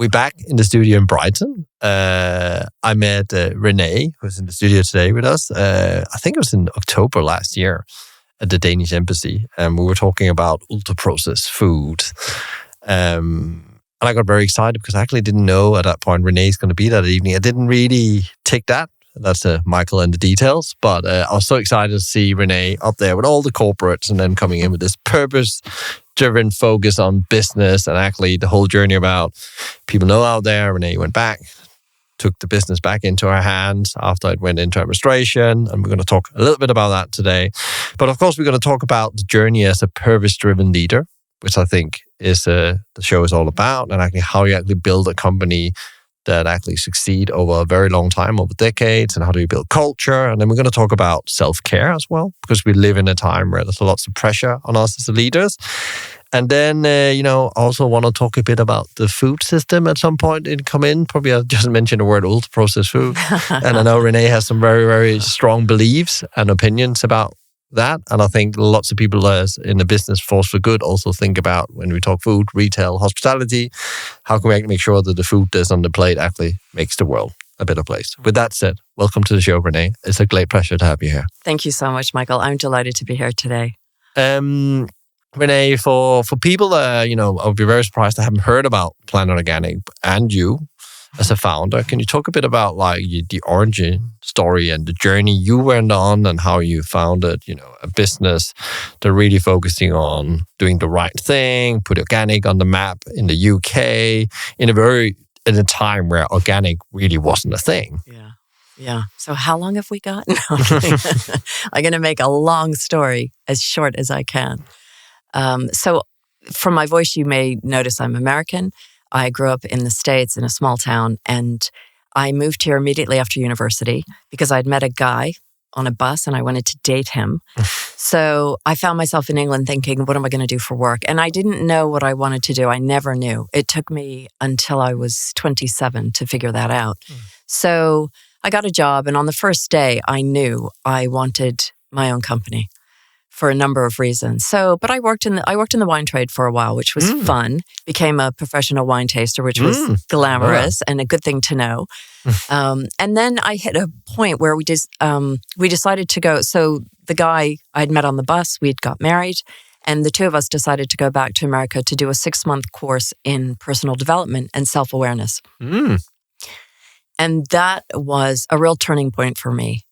We're back in the studio in Brighton. I met Renée, who's in the studio today with us. I think it was in October last year at the Danish embassy. And we were talking about ultra-processed food. And I got very excited because I actually didn't know at that point Renée's going to be that evening. I didn't really take that. That's Michael and the details. But I was so excited to see Renée up there with all the corporates and then coming in with this purpose-driven focus on business and actually the whole journey about people know out there. Renée went back, took the business back into her hands after it went into administration. And we're going to talk a little bit about that today. But of course, we're going to talk about the journey as a purpose-driven leader, which I think is the show is all about, and actually how you actually build a company that actually succeed over a very long time, over decades, and how do you build culture. And then we're going to talk about self-care as well, because we live in a time where there's lots of pressure on us as leaders. And then, also want to talk a bit about the food system at some point. It come in. Probably I'll just mention the word ultra-processed food. And I know Renée has some very, very strong beliefs and opinions about that. And I think lots of people in the business force for good also think about when we talk food, retail, hospitality, how can we make sure that the food that's on the plate actually makes the world a better place. With that said, welcome to the show, Renée. It's a great pleasure to have you here. Thank you so much, Michael. I'm delighted to be here today. Renée, for people that, I would be very surprised to haven't heard about Planet Organic and you as a founder. Can you talk a bit about the origin story and the journey you went on and how you founded, a business that really focusing on doing the right thing, put organic on the map in the UK in a time where organic really wasn't a thing. Yeah. So how long have we got? No, I'm going to make a long story as short as I can. So from my voice, you may notice I'm American. I grew up in the States in a small town, and I moved here immediately after university because I'd met a guy on a bus and I wanted to date him. So I found myself in England thinking, what am I going to do for work? And I didn't know what I wanted to do. I never knew. It took me until I was 27 to figure that out. So I got a job, and on the first day, I knew I wanted my own company for a number of reasons. But I worked in the wine trade for a while, which was fun. Became a professional wine taster, which was glamorous and a good thing to know. And then I hit a point where we decided to go. So the guy I'd met on the bus, we'd got married, and the two of us decided to go back to America to do a 6-month course in personal development and self-awareness. And that was a real turning point for me.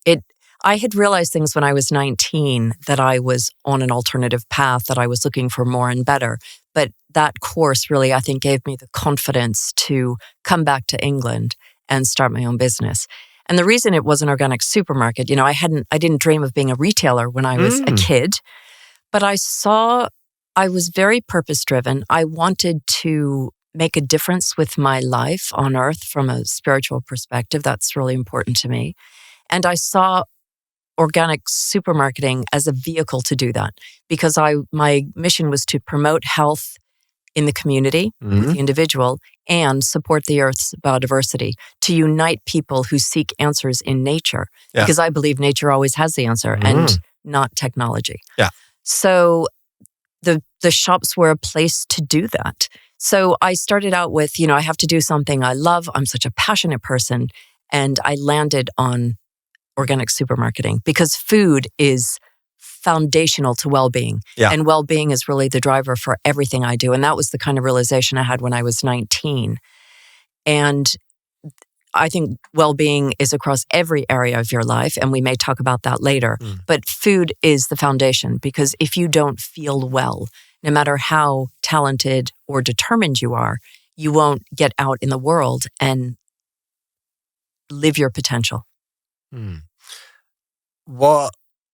I had realized things when I was 19 that I was on an alternative path, that I was looking for more and better. But that course really, I think, gave me the confidence to come back to England and start my own business. And the reason it was an organic supermarket, I didn't dream of being a retailer when I was a kid, but I was very purpose-driven. I wanted to make a difference with my life on earth from a spiritual perspective. That's really important to me. And I saw organic supermarketing as a vehicle to do that, because my mission was to promote health in the community with the individual and support the Earth's biodiversity, to unite people who seek answers in nature, because I believe nature always has the answer and not technology. So the shops were a place to do that. So I started out with, I have to do something I love. I'm such a passionate person, and I landed on organic supermarketing because food is foundational to well-being. And well-being is really the driver for everything I do. And that was the kind of realization I had when I was 19. And I think well-being is across every area of your life, and we may talk about that later. But food is the foundation, because if you don't feel well, no matter how talented or determined you are, you won't get out in the world and live your potential. What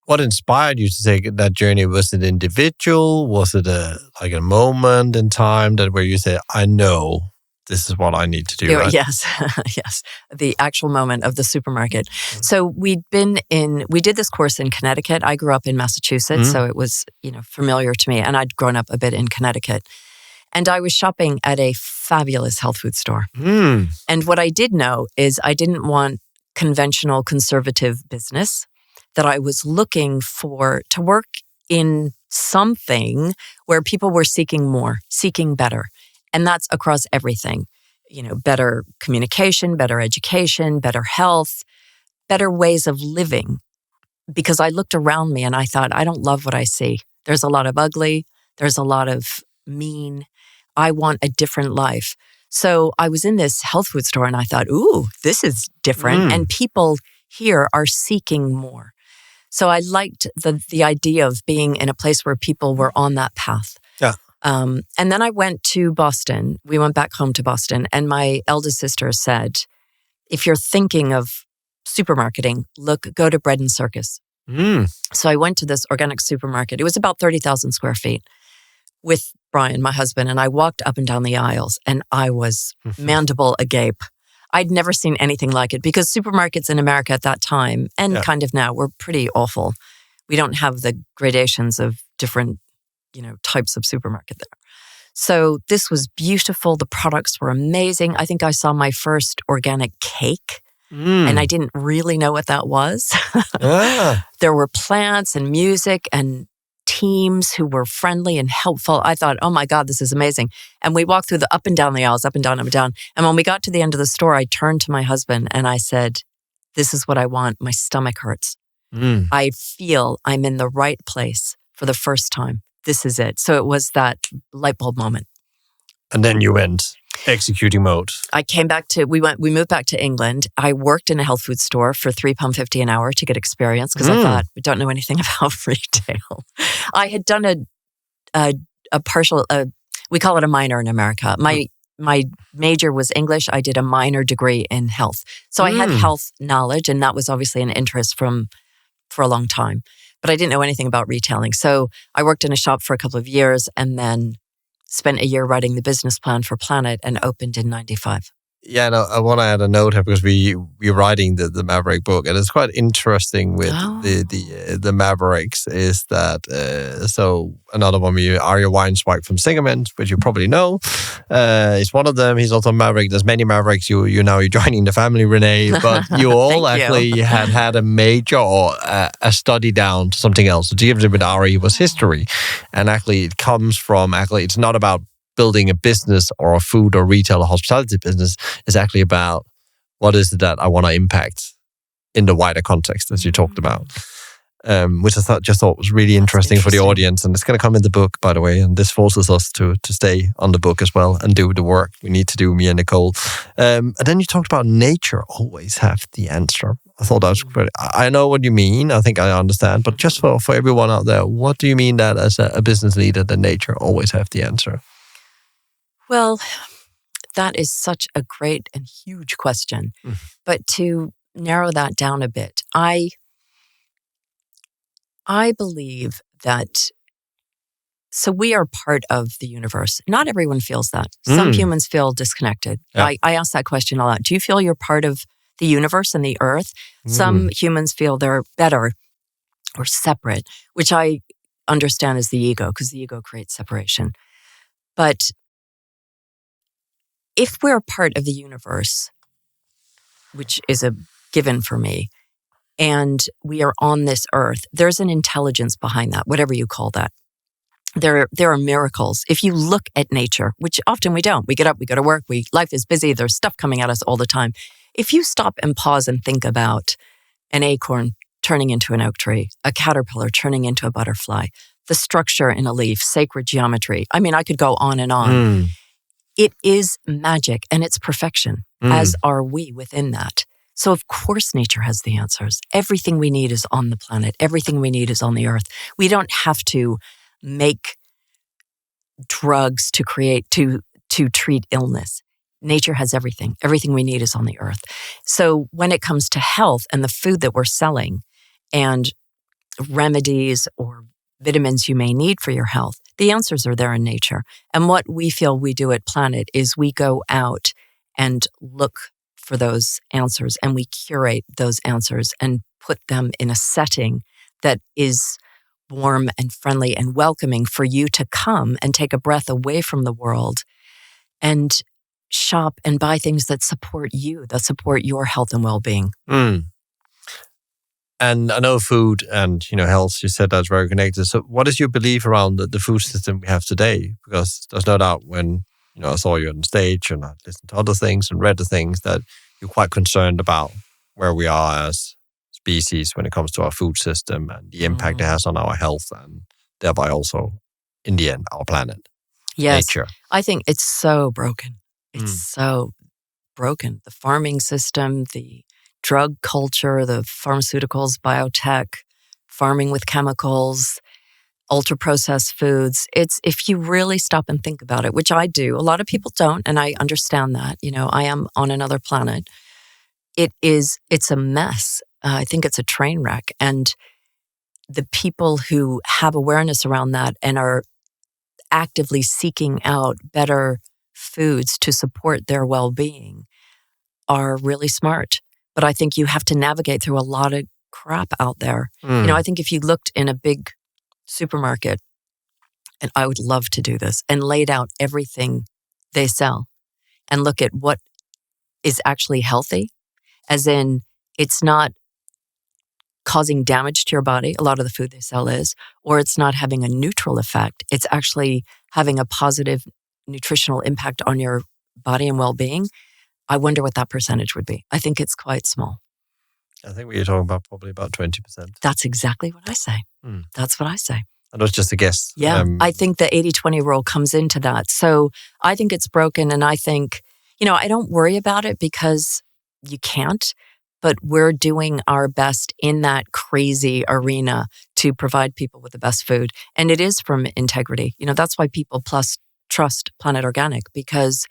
inspired you to take that journey? Was it individual? Was it a moment in time where you said, I know this is what I need to do? Right? Yes. The actual moment of the supermarket. So we did this course in Connecticut. I grew up in Massachusetts, so it was, familiar to me. And I'd grown up a bit in Connecticut. And I was shopping at a fabulous health food store. And what I did know is I didn't want conventional conservative business, that I was looking to work in something where people were seeking more, seeking better. And that's across everything. better communication, better education, better health, better ways of living. Because I looked around me and I thought, I don't love what I see. There's a lot of ugly. There's a lot of mean. I want a different life. So I was in this health food store and I thought, ooh, this is different. And people here are seeking more. So I liked the idea of being in a place where people were on that path. Yeah. And then I went to Boston. We went back home to Boston. And my eldest sister said, if you're thinking of supermarketing, go to Bread and Circus. So I went to this organic supermarket. It was about 30,000 square feet with Brian, my husband, and I walked up and down the aisles and I was mandible agape. I'd never seen anything like it because supermarkets in America at that time and kind of now were pretty awful. We don't have the gradations of different, types of supermarket there. So this was beautiful. The products were amazing. I think I saw my first organic cake. And I didn't really know what that was. There were plants and music and teams who were friendly and helpful. I thought, oh my God, this is amazing. And we walked through the up and down the aisles, up and down, up and down. And when we got to the end of the store, I turned to my husband and I said, this is what I want. My stomach hurts. I feel I'm in the right place for the first time. This is it. So it was that light bulb moment. And then you went executing mode. I came back we moved back to England. I worked in a health food store for £3.50 an hour to get experience because I thought, we don't know anything about retail. I had done a partial, we call it a minor in America. My major was English. I did a minor degree in health. So I had health knowledge and that was obviously an interest for a long time. But I didn't know anything about retailing. So I worked in a shop for a couple of years and then spent a year writing the business plan for Planet and opened in 95. Yeah, no, I want to add a note here because we're writing the Maverick book, and it's quite interesting with the Mavericks is that so another one Arya Weinswijk from Singerman, which you probably know, is one of them. He's also a Maverick. There's many Mavericks. You're joining the family, Renée, but you all actually had a major or a study down to something else. The difference with Arya was history, and actually it comes from it's not about building a business or a food or retail or hospitality business. Is actually about what is it that I want to impact in the wider context as you talked about, which I thought was really interesting for the audience. And it's going to come in the book, by the way, and this forces us to stay on the book as well and do the work we need to do, me and Nicole. And then you talked about nature always have the answer. I thought that was great. I know what you mean. I think I understand. But just for everyone out there, what do you mean that as a business leader, that nature always have the answer? Well, that is such a great and huge question. But to narrow that down a bit, I believe that, so we are part of the universe. Not everyone feels that. Some humans feel disconnected. Yeah. I ask that question a lot. Do you feel you're part of the universe and the earth? Some humans feel they're better or separate, which I understand is the ego, because the ego creates separation. But if we're a part of the universe, which is a given for me, and we are on this earth, there's an intelligence behind that, whatever you call that. There are miracles. If you look at nature, which often we don't, we get up, we go to work, life is busy, there's stuff coming at us all the time. If you stop and pause and think about an acorn turning into an oak tree, a caterpillar turning into a butterfly, the structure in a leaf, sacred geometry. I mean, I could go on and on. It is magic and it's perfection, as are we within that. So of course nature has the answers. Everything we need is on the planet. Everything we need is on the earth. We don't have to make drugs to treat illness. Nature has everything. Everything we need is on the earth. So when it comes to health and the food that we're selling and remedies or vitamins you may need for your health, the answers are there in nature. And what we feel we do at Planet is we go out and look for those answers and we curate those answers and put them in a setting that is warm and friendly and welcoming for you to come and take a breath away from the world and shop and buy things that support you, that support your health and well-being. And I know food and health, you said that's very connected. So what is your belief around the food system we have today? Because there's no doubt when I saw you on stage and I listened to other things and read the things that you're quite concerned about where we are as species when it comes to our food system and the impact it has on our health and thereby also, in the end, our planet, nature. I think it's so broken. It's so broken. The farming system, the drug culture, the pharmaceuticals, biotech, farming with chemicals, ultra-processed foods. It's, if you really stop and think about it, which I do, a lot of people don't, and I understand that. I am on another planet. It's a mess. I think it's a train wreck. And the people who have awareness around that and are actively seeking out better foods to support their well-being are really smart. But I think you have to navigate through a lot of crap out there. I think if you looked in a big supermarket, and I would love to do this, and laid out everything they sell and look at what is actually healthy, as in it's not causing damage to your body, a lot of the food they sell is, or it's not having a neutral effect. It's actually having a positive nutritional impact on your body and well-being. I wonder what that percentage would be. I think it's quite small. I think you're talking about probably about 20%. That's exactly what I say. That's what I say. And that's just a guess. Yeah, I think the 80-20 rule comes into that. So I think it's broken, and I think, I don't worry about it because you can't, but we're doing our best in that crazy arena to provide people with the best food. And it is from integrity. That's why people trust Planet Organic, because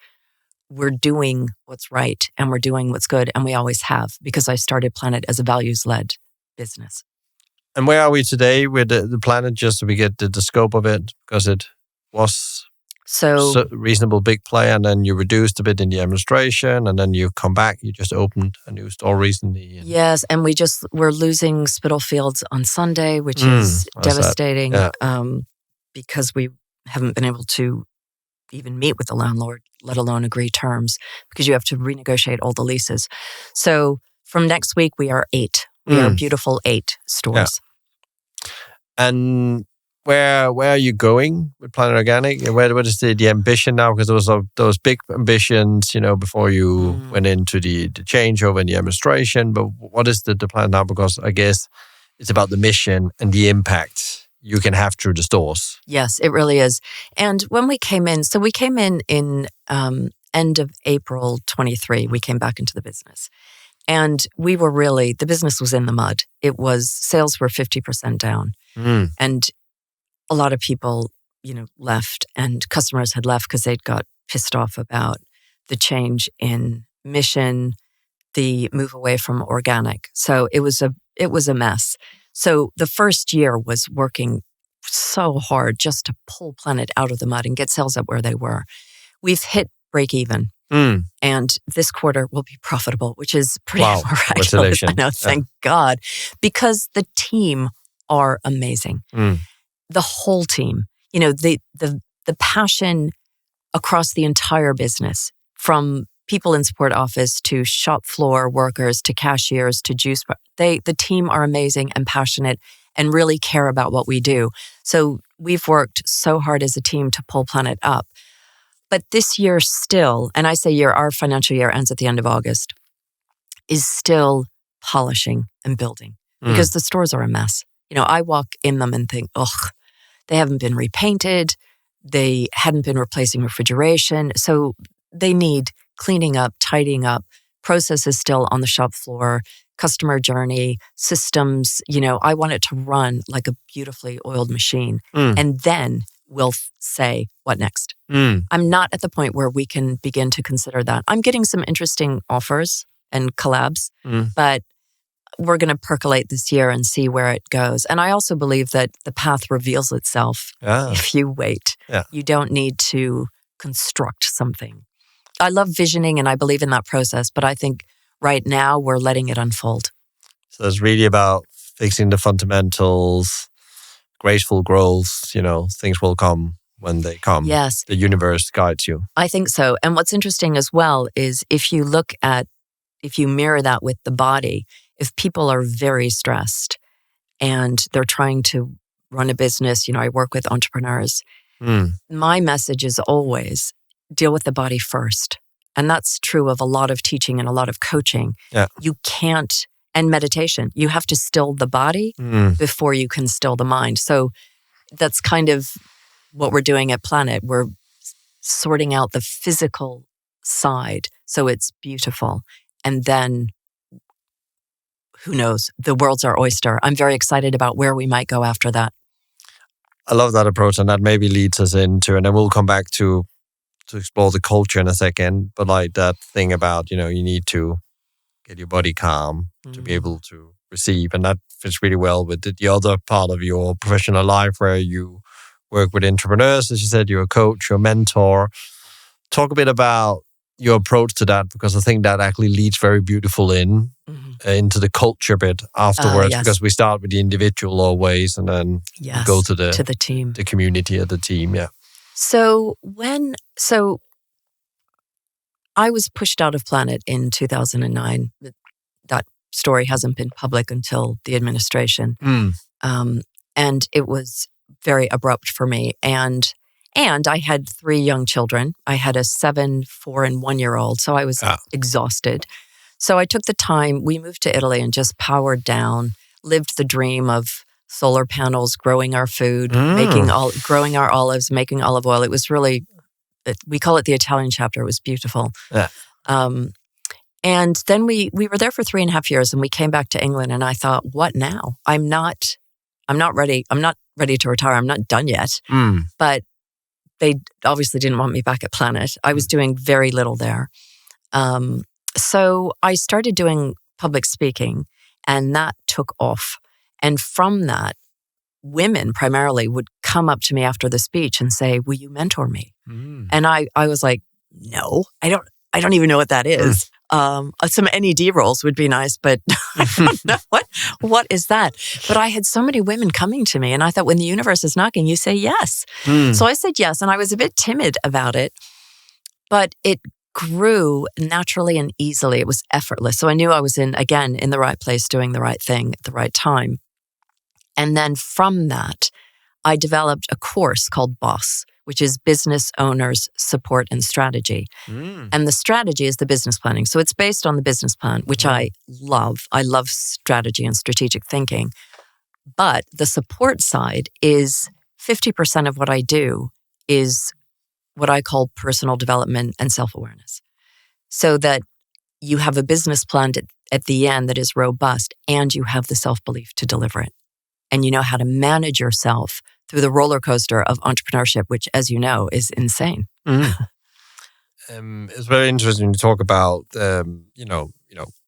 we're doing what's right and we're doing what's good, and we always have, because I started Planet as a values-led business. And where are we today with the Planet, just so we get the scope of it? Because it was so reasonable big play, and then you reduced a bit in the administration, and then you come back. You just opened a new store recently. Yes, and we're losing Spitalfields on Sunday, which is devastating, because we haven't been able to even meet with the landlord, let alone agree terms, because you have to renegotiate all the leases. So from next week, we are 8. We are beautiful 8 stores. Yeah. And where are you going with Planet Organic? What is the ambition now? Because there was those big ambitions, before you went into the changeover in the administration. But what is the plan now? Because I guess it's about the mission and the impact you can have through the stores. Yes, it really is. And when we came in, end of April 23, we came back into the business. And we were the business was in the mud. Sales were 50% down. And a lot of people, left, and customers had left because they'd got pissed off about the change in mission, the move away from organic. So it was a mess. So the first year was working so hard just to pull Planet out of the mud and get sales up where they were. We've hit break even. And this quarter will be profitable, which is pretty miraculous. I know, thank God, because the team are amazing. The whole team, the passion across the entire business, from people in support office to shop floor workers to cashiers to juice. The team are amazing and passionate and really care about what we do. So we've worked so hard as a team to pull Planet up. But this year still, and I say our financial year ends at the end of August, is still polishing and building, because the stores are a mess. I walk in them and think, they haven't been repainted. They hadn't been replacing refrigeration. So they need cleaning up, tidying up, processes still on the shop floor, customer journey, systems. I want it to run like a beautifully oiled machine. And then we'll say, what next? I'm not at the point where we can begin to consider that. I'm getting some interesting offers and collabs, but we're going to percolate this year and see where it goes. And I also believe that the path reveals itself if you wait. Yeah. You don't need to construct something. I love visioning and I believe in that process, but I think right now we're letting it unfold. So it's really about fixing the fundamentals, graceful growth, things will come when they come. Yes. The universe guides you. I think so. And what's interesting as well is if you mirror that with the body, if people are very stressed and they're trying to run a business, I work with entrepreneurs. My message is always, deal with the body first. And that's true of a lot of teaching and a lot of coaching. Yeah. You can't, and meditation, you have to still the body before you can still the mind. So that's kind of what we're doing at Planet. We're sorting out the physical side so it's beautiful. And then, who knows, the world's our oyster. I'm very excited about where we might go after that. I love that approach, and that maybe leads us into, and then we'll come back to explore the culture in a second, but like that thing about, you need to get your body calm to be able to receive. And that fits really well with the other part of your professional life where you work with entrepreneurs. As you said, you're a coach, you're a mentor. Talk a bit about your approach to that, because I think that actually leads very beautiful into the culture bit afterwards, because we start with the individual always, and then we go to the team, the community of the team. Yeah. So I was pushed out of Planet in 2009. That story hasn't been public until the administration. And it was very abrupt for me. And I had 3 young children. I had a 7, 4, and 1-year-old. So I was exhausted. So I took the time. We moved to Italy and just powered down, lived the dream of solar panels, growing our food, growing our olives, making olive oil. It was really, we call it the Italian chapter. It was beautiful. Yeah. And then we were there for 3.5 years, and we came back to England, and I thought, what now? I'm not ready. I'm not ready to retire. I'm not done yet. But they obviously didn't want me back at Planet. I was doing very little there. So I started doing public speaking, and that took off. And from that, women primarily would come up to me after the speech and say, will you mentor me? And I was like, no, I don't even know what that is. Some NED roles would be nice, but I don't know what is that. But I had so many women coming to me, and I thought, when the universe is knocking, you say yes. So I said yes, and I was a bit timid about it, but it grew naturally and easily. It was effortless. So I knew I was in the right place, doing the right thing at the right time. And then from that, I developed a course called BOSS, which is Business Owners Support and Strategy. And the strategy is the business planning. So it's based on the business plan, which I love. I love strategy and strategic thinking. But the support side is 50% of what I do is what I call personal development and self-awareness. So that you have a business plan at the end that is robust, and you have the self-belief to deliver it. And you know how to manage yourself through the roller coaster of entrepreneurship, which, as you know, is insane. It's very interesting to talk about,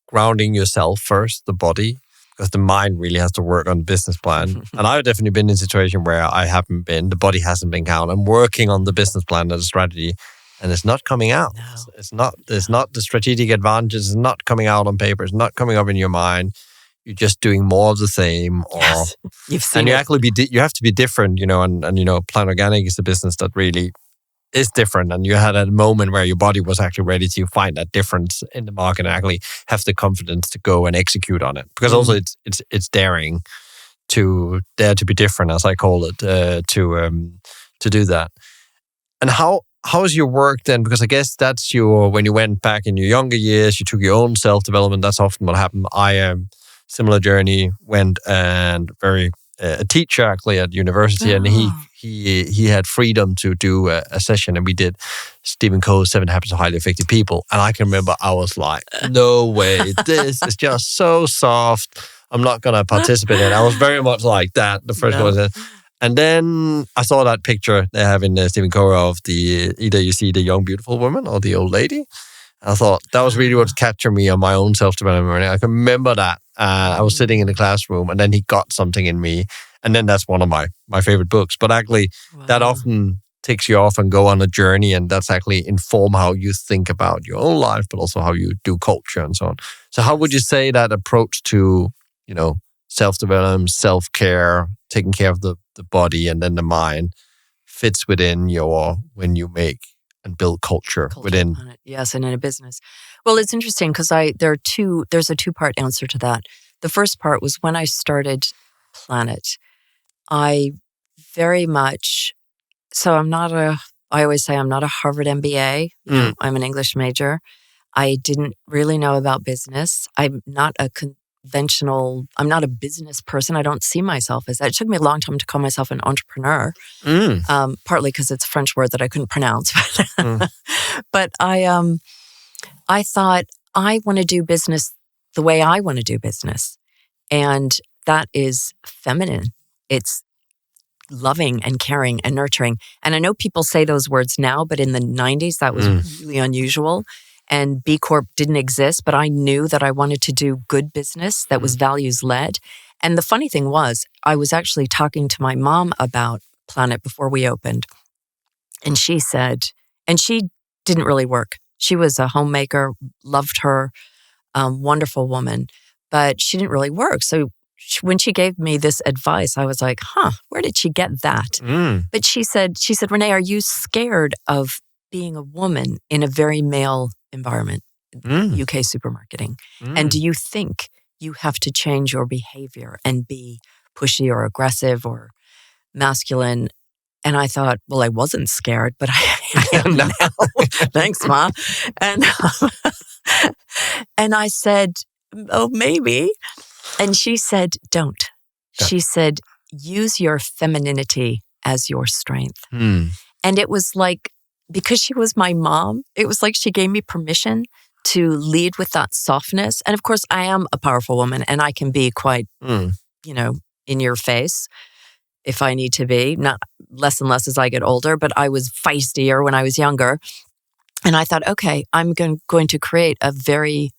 grounding yourself first, the body, because the mind really has to work on the business plan. And I've definitely been in a situation where I haven't been, the body hasn't been counted. I'm working on the business plan and the strategy, and it's not coming out. No. It's not the strategic advantage. It's not coming out on paper. It's not coming up in your mind. You're just doing more of the same, you've seen you have to be different, and Plan Organic is a business that really is different. And you had a moment where your body was actually ready to find that difference in the market and actually have the confidence to go and execute on it. Because also it's daring to dare to be different, as I call it, to do that. And how is your work then? Because I guess that's when you went back in your younger years, you took your own self-development. That's often what happened. I similar journey, went and a teacher actually at university, and he had freedom to do a session, and we did Stephen Coe's 7 Habits of Highly Effective People. And I can remember I was like, no way, this is just so soft. I'm not going to participate in it. I was very much like that the first one. And then I saw that picture they have in Stephen Coe of either you see the young beautiful woman or the old lady. I thought that was really what captured me on my own self-development. I can remember that. I was sitting in the classroom, and then he got something in me. And then that's one of my favorite books. But actually, that often takes you off and go on a journey, and that's actually inform how you think about your own life, but also how you do culture and so on. So how would you say that approach to, self-development, self-care, taking care of the body and then the mind fits within when you make and build culture within. Yes, and in a business. Well, it's interesting because there's a 2-part answer to that. The first part was when I started Planet, I very much, so I'm not I always say I'm not a Harvard MBA. I'm an English major. I didn't really know about business. I'm not a business person. I don't see myself as that. It took me a long time to call myself an entrepreneur, partly because it's a French word that I couldn't pronounce. But I thought I want to do business the way I want to do business. And that is feminine. It's loving and caring and nurturing. And I know people say those words now, but in the 90s, that was really unusual. And B Corp didn't exist, but I knew that I wanted to do good business that was values-led. And the funny thing was, I was actually talking to my mom about Planet before we opened. And she said, and she didn't really work. She was a homemaker, loved her, wonderful woman, but she didn't really work. So when she gave me this advice, I was like, where did she get that? But she said, Renée, are you scared of being a woman in a very male environment, UK supermarketing? And do you think you have to change your behavior and be pushy or aggressive or masculine? And I thought, well, I wasn't scared, but I am now. Thanks, Ma. And I said, oh, maybe. And she said, don't. She said, use your femininity as your strength. And it was like, because she was my mom, it was like she gave me permission to lead with that softness. And of course, I am a powerful woman and I can be quite, in your face if I need to be, not less and less as I get older, but I was feistier when I was younger. And I thought, okay, I'm going to create a very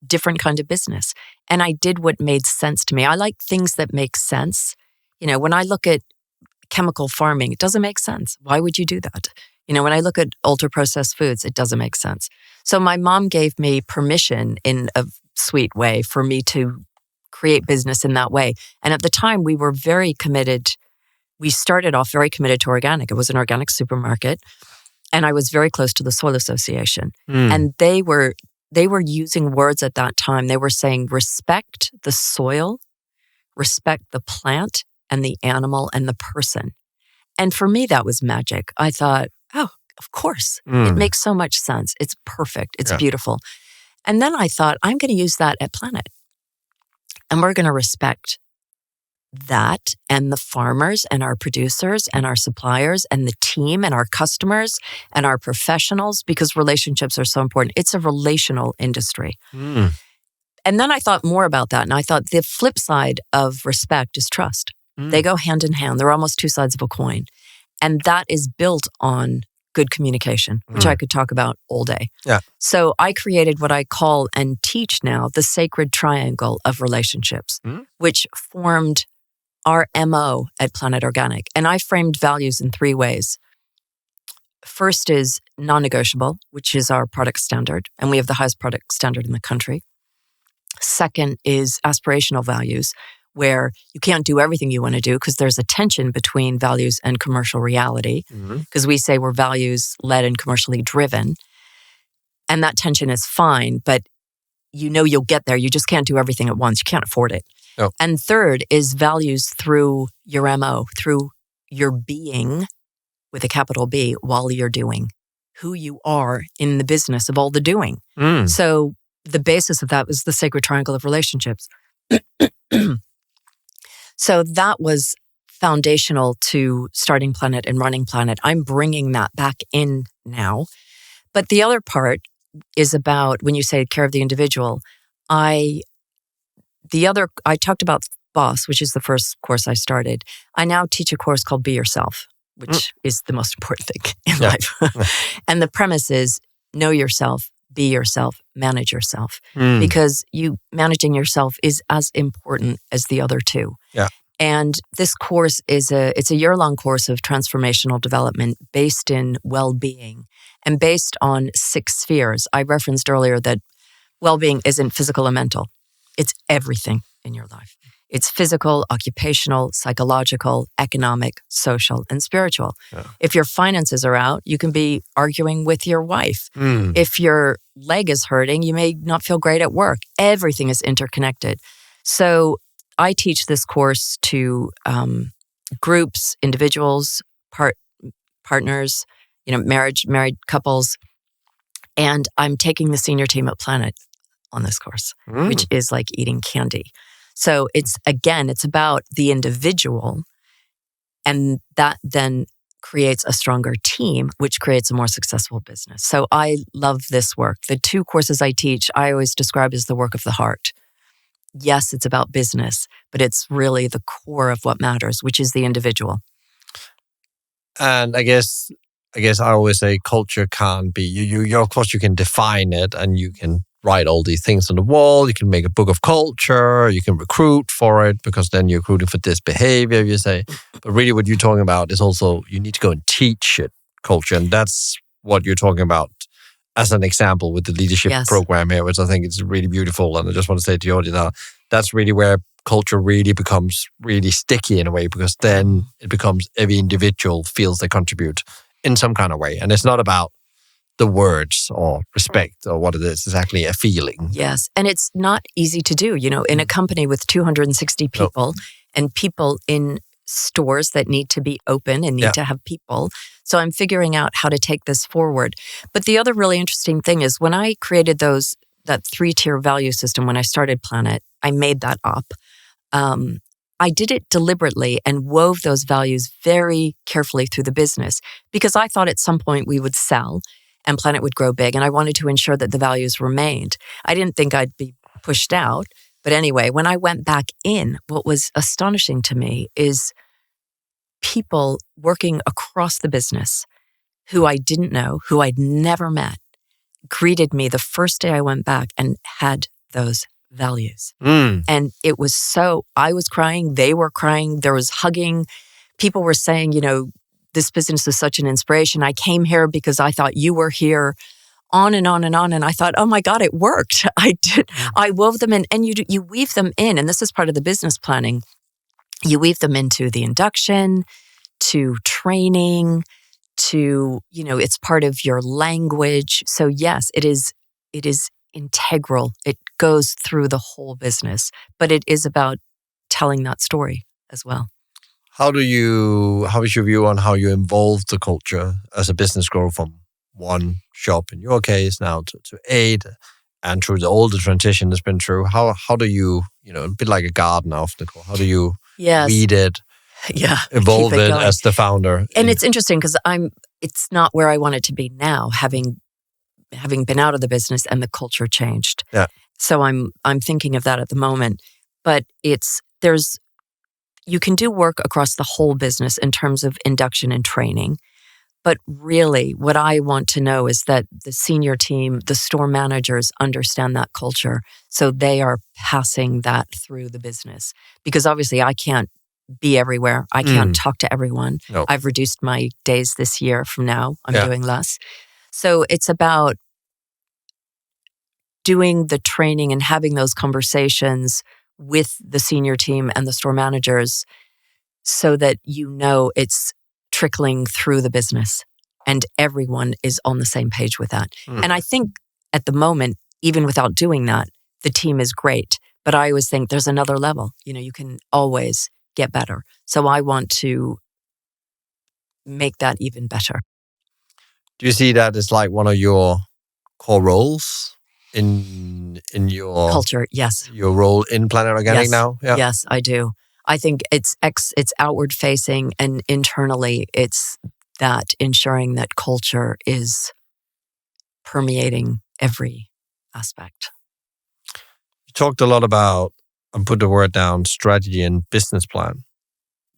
different kind of business. And I did what made sense to me. I like things that make sense. When I look at chemical farming, it doesn't make sense. Why would you do that? When I look at ultra-processed foods, it doesn't make sense. So my mom gave me permission in a sweet way for me to create business in that way. And at the time, we were very committed. We started off very committed to organic. It was an organic supermarket. And I was very close to the Soil Association. And they were using words at that time. They were saying, respect the soil, respect the plant and the animal and the person. And for me, that was magic. I thought, oh, of course. It makes so much sense. It's perfect. It's beautiful. And then I thought, I'm going to use that at Planet. And we're going to respect that and the farmers and our producers and our suppliers and the team and our customers and our professionals, because relationships are so important. It's a relational industry. And then I thought more about that. And I thought the flip side of respect is trust. They go hand in hand. They're almost two sides of a coin. And that is built on good communication, which I could talk about all day. So I created what I call and teach now the sacred triangle of relationships, which formed our MO at Planet Organic. And I framed values in three ways. First is non-negotiable, which is our product standard. And we have the highest product standard in the country. Second is aspirational values, where you can't do everything you want to do because there's a tension between values and commercial reality, because we say we're values-led and commercially driven. And that tension is fine, but you'll get there. You just can't do everything at once. You can't afford it. Oh. And third is values through your MO, through your being with a capital B while you're doing, who you are in the business of all the doing. So the basis of that was the sacred triangle of relationships. So that was foundational to starting Planet and running Planet. I'm bringing that back in now. But the other part is about when you say care of the individual, I talked about Boss, which is the first course I started. I now teach a course called Be Yourself, which is the most important thing in life. And the premise is know yourself, be yourself, manage yourself. Because managing yourself is as important as the other two. And this course it's a year-long course of transformational development based in well-being and based on 6 spheres. I referenced earlier that well-being isn't physical and mental. It's everything in your life. It's physical, occupational, psychological, economic, social, and spiritual. If your finances are out, you can be arguing with your wife. If your leg is hurting, you may not feel great at work. Everything is interconnected. So I teach this course to groups, individuals, partners, married couples. And I'm taking the senior team at Planet on this course, which is like eating candy. So it's about the individual, and that then creates a stronger team, which creates a more successful business. So I love this work. The 2 courses I teach, I always describe as the work of the heart. Yes, it's about business, but it's really the core of what matters, which is the individual. And I guess I always say culture can't be, you of course you can define it and you can write all these things on the wall. You can make a book of culture. You can recruit for it because then you're recruiting for this behavior, you say. But really what you're talking about is also you need to go and teach it, culture. And that's what you're talking about as an example with the leadership program here, which I think is really beautiful. And I just want to say to the audience now, that's really where culture really becomes really sticky in a way, because then it becomes every individual feels they contribute in some kind of way. And it's not about the words or respect or what it is. It's actually a feeling. Yes. And it's not easy to do, in a company with 260 people and people in stores that need to be open and need to have people. So I'm figuring out how to take this forward. But the other really interesting thing is when I created that 3-tier value system, when I started Planet, I made that up. I did it deliberately and wove those values very carefully through the business because I thought at some point we would sell and Planet would grow big, and I wanted to ensure that the values remained. I didn't think I'd be pushed out. But anyway, when I went back in, what was astonishing to me is people working across the business who I didn't know, who I'd never met, greeted me the first day I went back and had those values. And it was I was crying, they were crying, there was hugging. People were saying, this business is such an inspiration. I came here because I thought you were here, on and on and on. And I thought, oh my God, it worked. I did. I wove them in, and you weave them in. And this is part of the business planning. You weave them into the induction, to training, to, it's part of your language. So yes, it is integral. It goes through the whole business, but it is about telling that story as well. How is your view on how you involve the culture as a business grow from 1 shop in your case now to 8, and through all the transition that's been through? How do you, a bit like a garden after, how do you weed it, evolve it as the founder? And it's interesting because it's not where I want it to be now, having been out of the business and the culture changed. Yeah. So I'm thinking of that at the moment, but you can do work across the whole business in terms of induction and training. But really, what I want to know is that the senior team, the store managers understand that culture. So they are passing that through the business. Because obviously I can't be everywhere. I can't talk to everyone. No. I've reduced my days this year from now. I'm doing less. So it's about doing the training and having those conversations with the senior team and the store managers so that it's trickling through the business and everyone is on the same page with that. And I think at the moment, even without doing that, the team is great. But I always think there's another level. You can always get better. So I want to make that even better. Do you see that as like one of your core roles in your culture? Yes. Your role in Planet Organic now? Yeah. Yes, I do. I think it's outward facing, and internally it's that ensuring that culture is permeating every aspect. You talked a lot about, and put the word down, strategy and business plan.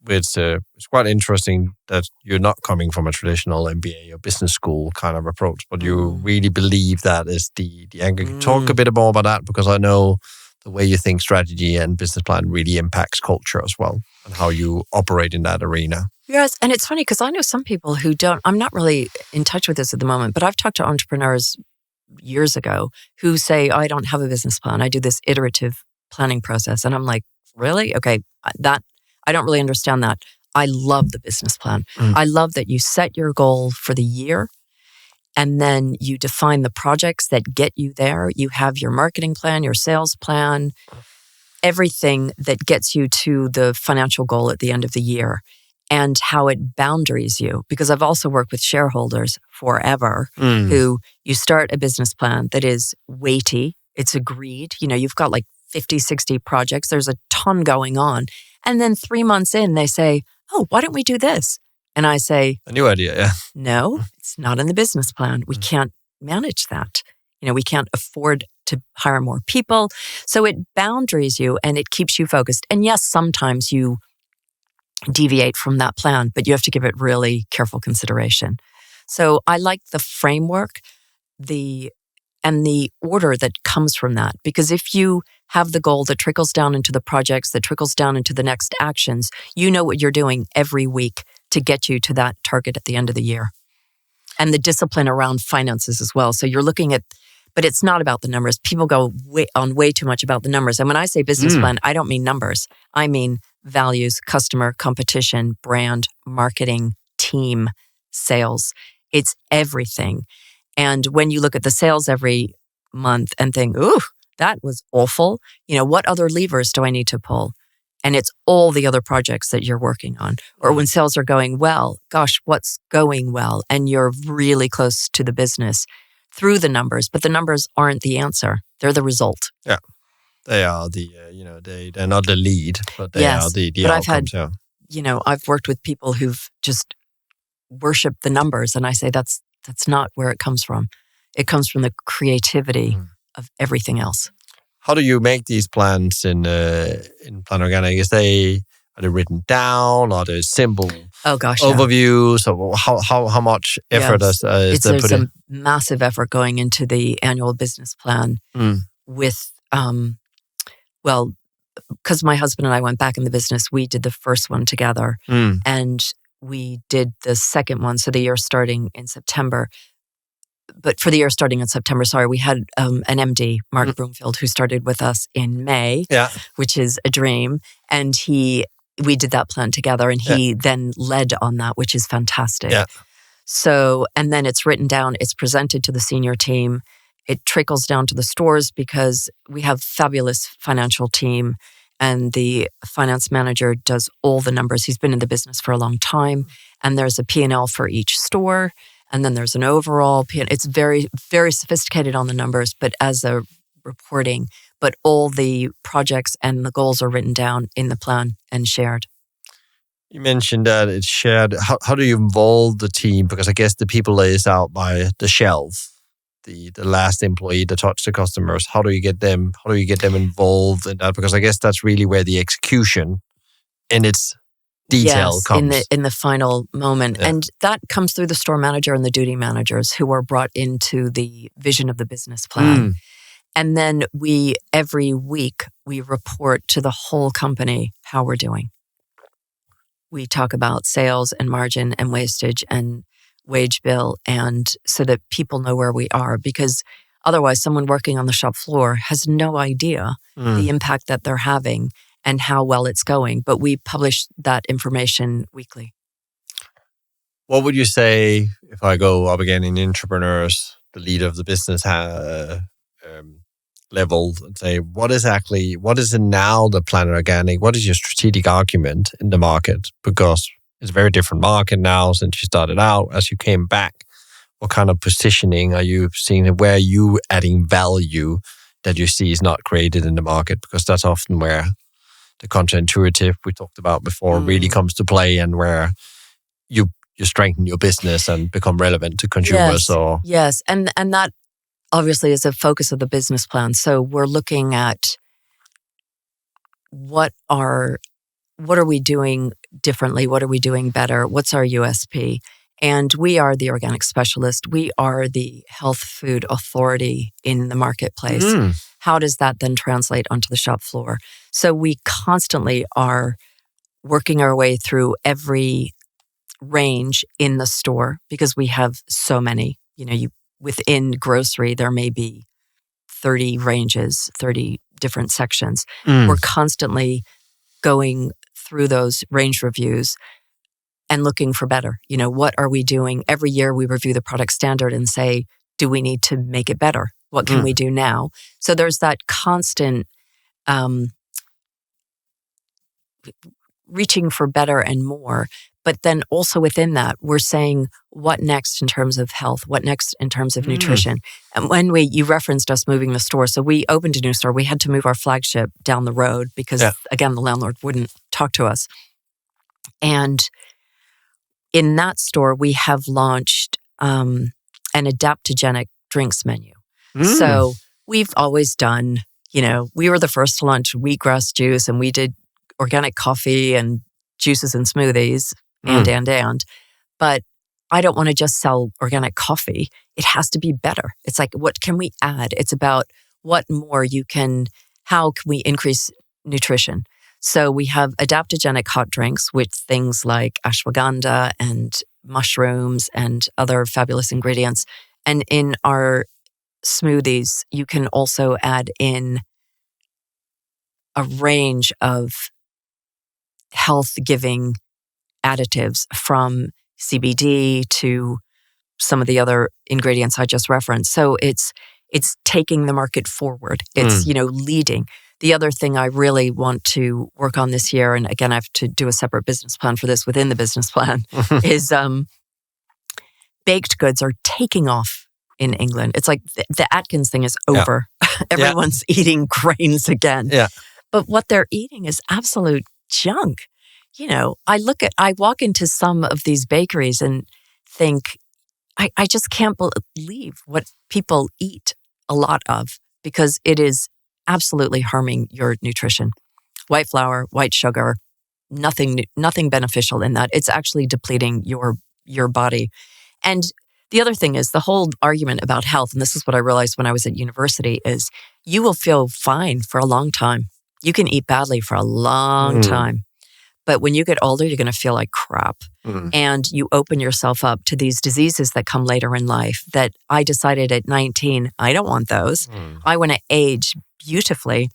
It's quite interesting that you're not coming from a traditional MBA or business school kind of approach, but you really believe that is the anchor. Can you talk a bit more about that? Because I know the way you think strategy and business plan really impacts culture as well, and how you operate in that arena. Yes, and it's funny because I know some people who don't, I'm not really in touch with this at the moment, but I've talked to entrepreneurs years ago who say, I don't have a business plan. I do this iterative planning process. And I'm like, really? Okay, I don't really understand that. I love the business plan. I love that you set your goal for the year and then you define the projects that get you there. You have your marketing plan, your sales plan, everything that gets you to the financial goal at the end of the year. and how it boundaries you. Because I've also worked with shareholders forever who you start a business plan that is weighty, it's agreed. You've got like 50, 60 projects. There's a ton going on. And then 3 months in, they say, oh, why don't we do this? And I say, a new idea, yeah. No, it's not in the business plan. We can't manage that. We can't afford to hire more people. So it boundaries you and it keeps you focused. And yes, sometimes you deviate from that plan, but you have to give it really careful consideration. So I like the framework, and the order that comes from that. Because if you have the goal that trickles down into the projects, that trickles down into the next actions, you know what you're doing every week to get you to that target at the end of the year. And the discipline around finances as well. So you're looking at, but it's not about the numbers. People go way too much about the numbers. And when I say business plan, I don't mean numbers. I mean values, customer, competition, brand, marketing, team, sales. It's everything. And when you look at the sales every month and think, ooh, that was awful. What other levers do I need to pull? And it's all the other projects that you're working on. Or when sales are going well, gosh, what's going well? And you're really close to the business through the numbers, but the numbers aren't the answer. They're the result. Yeah. They are the, they're not the lead, but they are the outcomes. I've worked with people who've just worshipped the numbers. And I say, that's not where it comes from. It comes from the creativity of everything else. How do you make these plans in Plan Organic? Are they written down? Are they simple overviews? Or how much effort is there put in? There's a massive effort going into the annual business plan with, because my husband and I went back in the business, we did the first one together and we did the second one. So the year starting in September. But for the year starting in September, we had an MD, Mark Broomfield, who started with us in May, which is a dream. And we did that plan together and he then led on that, which is fantastic. Yeah. So, and then it's written down, it's presented to the senior team. It trickles down to the stores because we have fabulous financial team and the finance manager does all the numbers. He's been in the business for a long time and there's a P&L for each store. And then there's an overall P&L. It's very, very sophisticated on the numbers, but as a reporting, but all the projects and the goals are written down in the plan and shared. You mentioned that it's shared. How do you involve the team? Because I guess the people lays out by the shelf, the last employee that touched the customers. How do you get them involved in that? Because I guess that's really where the execution in its detail comes. in the final moment. Yeah. And that comes through the store manager and the duty managers who are brought into the vision of the business plan. And then every week, we report to the whole company how we're doing. We talk about sales and margin and wastage and wage bill, and so that people know where we are, because otherwise someone working on the shop floor has no idea the impact that they're having and how well it's going. But we publish that information weekly. What would you say if I go up again in entrepreneurs, the leader of the business level, and say, what is now the Plan Organic? What is your strategic argument in the market? Because it's a very different market now since you started out. As you came back, what kind of positioning are you seeing? Where are you adding value that you see is not created in the market? Because that's often where the counterintuitive we talked about before really comes to play, and where you strengthen your business and become relevant to consumers. Yes. And that obviously is a focus of the business plan. So we're looking at what are we doing differently? What are we doing better? What's our USP? And we are the organic specialist. We are the health food authority in the marketplace. How does that then translate onto the shop floor? So we constantly are working our way through every range in the store because we have so many. Within grocery, there may be 30 ranges, 30 different sections. We're constantly going through those range reviews and looking for better. What are we doing? Every year we review the product standard and say, do we need to make it better? What can we do now? So there's that constant reaching for better and more. But then also within that, we're saying what next in terms of health, what next in terms of nutrition. And when you referenced us moving the store. So we opened a new store. We had to move our flagship down the road because, again, the landlord wouldn't talk to us. And in that store, we have launched an adaptogenic drinks menu. So we've always done, we were the first to launch wheatgrass juice, and we did organic coffee and juices and smoothies and. But I don't want to just sell organic coffee. It has to be better. It's like, what can we add? It's about what more how can we increase nutrition? So we have adaptogenic hot drinks with things like ashwagandha and mushrooms and other fabulous ingredients. And in our smoothies, you can also add in a range of health-giving additives from CBD to some of the other ingredients I just referenced. So it's taking the market forward. It's, leading. The other thing I really want to work on this year, and again, I have to do a separate business plan for this within the business plan, is baked goods are taking off in England. It's like the Atkins thing is over. Everyone's eating grains again. Yeah. But what they're eating is absolute junk. I walk into some of these bakeries and think, I just can't believe what people eat a lot of, because it is absolutely harming your nutrition. White flour, white sugar, nothing beneficial in that. It's actually depleting your body. And the other thing is the whole argument about health, and this is what I realized when I was at university, is you will feel fine for a long time. You can eat badly for a long time. But when you get older, you're going to feel like crap. And you open yourself up to these diseases that come later in life that I decided at 19, I don't want those. I want to age beautifully.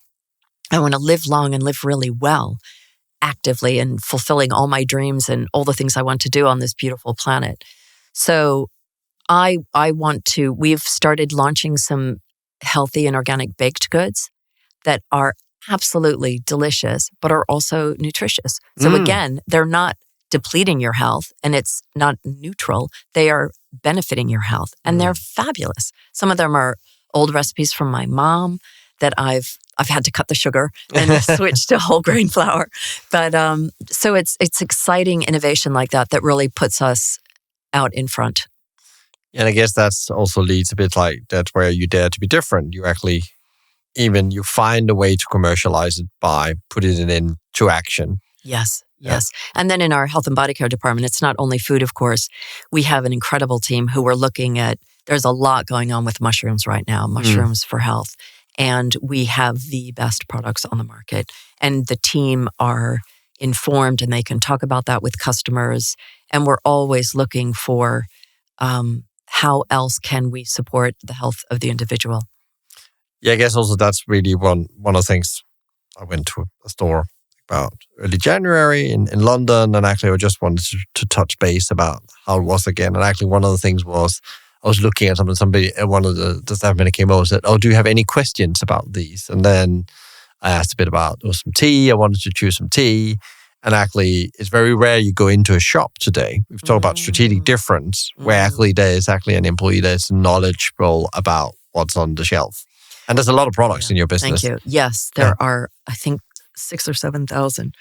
I want to live long and live really well, actively and fulfilling all my dreams and all the things I want to do on this beautiful planet. So we've started launching some healthy and organic baked goods that are absolutely delicious, but are also nutritious. So again, they're not depleting your health, and it's not neutral. They are benefiting your health, and they're fabulous. Some of them are old recipes from my mom that I've had to cut the sugar and switch to whole grain flour. But so it's exciting innovation like that really puts us out in front. And I guess that's also leads a bit like that's where you dare to be different. You actually you find a way to commercialize it by putting it into action. Yes. And then in our health and body care department, it's not only food, of course. We have an incredible team who are looking at, there's a lot going on with mushrooms right now, mushrooms for health. And we have the best products on the market. And the team are informed and they can talk about that with customers. And we're always looking for how else can we support the health of the individual. Yeah, I guess also that's really one of the things. I went to a store about early January in London, and actually I just wanted to touch base about how it was again. And actually one of the things was I was looking at something, one of the staff members came over and said, "Oh, do you have any questions about these?" And then I asked a bit about, there was some tea, I wanted to choose some tea. And actually, it's very rare you go into a shop today. We've talked about strategic difference, where actually there is actually an employee that's knowledgeable about what's on the shelf. And there's a lot of products in your business. Thank you. Yes, there are, I think, 6,000 or 7,000.